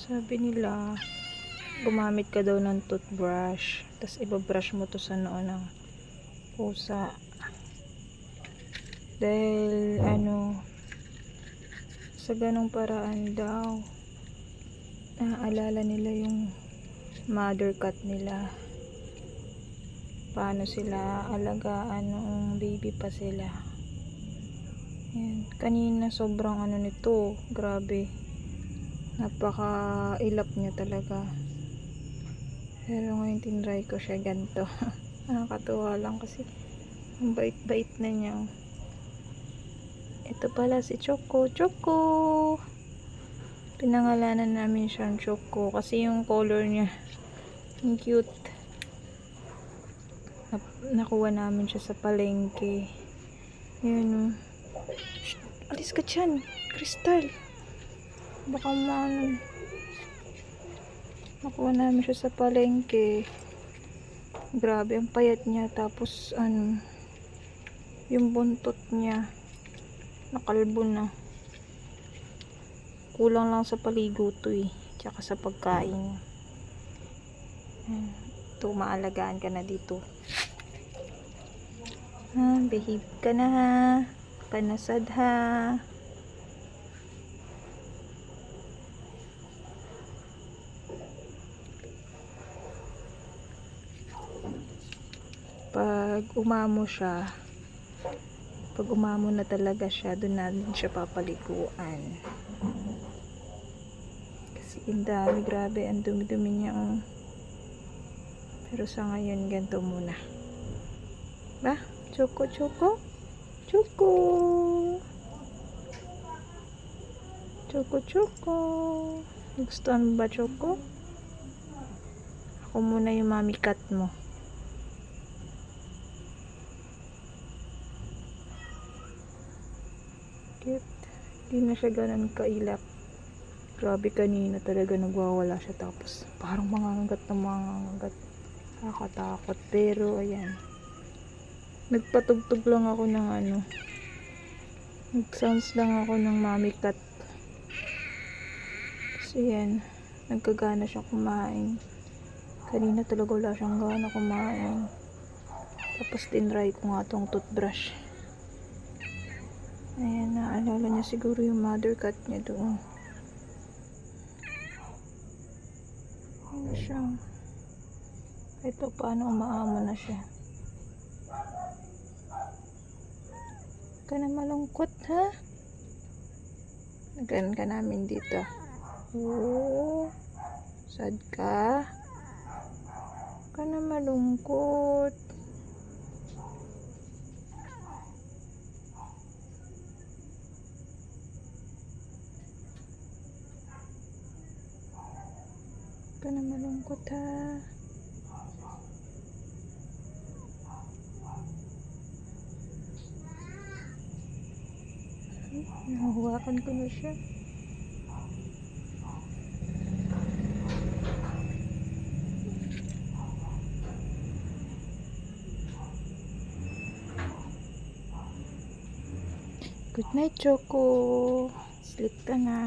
Sabi nila, gumamit ka daw ng toothbrush, tapos ibabrush mo to sa noo ng pusa. Dahil, sa ganong paraan daw, naaalala nila yung mother cat nila. Paano sila alagaan noong baby pa sila. Yan. Kanina sobrang nito, grabe. Napaka-ilap niya talaga. Pero ngayon tinry ko siya ganito. Nakakatuwa lang kasi ang bait-bait na niya. Ito pala si Choco. Choco! Pinangalanan namin siyang Choco kasi yung color niya ang cute. Nakuha namin siya sa palengke. Yun. Shh, alis ka dyan, Crystal. Baka nakuha namin siya sa palengke. Grabe ang payat niya, tapos yung buntot niya nakalbo na. Kulang lang sa paligo to tsaka sa pagkain. Ito, maalagaan ka na dito. Behave ka na ha, panasad ha. Pag umamo na talaga siya, doon namin siya papaliguan. Kasi ang dami, grabe, ang dumi-dumi niya. Pero sa ngayon, ganito muna. Ba? Choco, Choco? Choco! Choco, Choco! Gustuhan mo ba, Choco? Ako muna yung mommy cat mo. Cute. Hindi na siya ganun kailap. Grabe, kanina talaga nagwawala siya, tapos parang mangangagat na mangangagat. Nakakatakot. Pero ayan, nagpatugtog lang ako ng nag-sounds lang ako ng mommy cat. Kasi yan, nagkagana siya kumain. Kanina talaga wala siyang gana kumain. Tapos tinry ko nga tong toothbrush. Ayan, naalala niya siguro yung mother cat niya doon. Ayan siya. Ito, paano umaamo na siya. Ka na malungkot ha? Naganan ka namin dito. Oh, sad ka? Ka na malungkot. Ka na malungkot ha? Nahawakan ko na siya. Good night, Choco. Sleep ka na.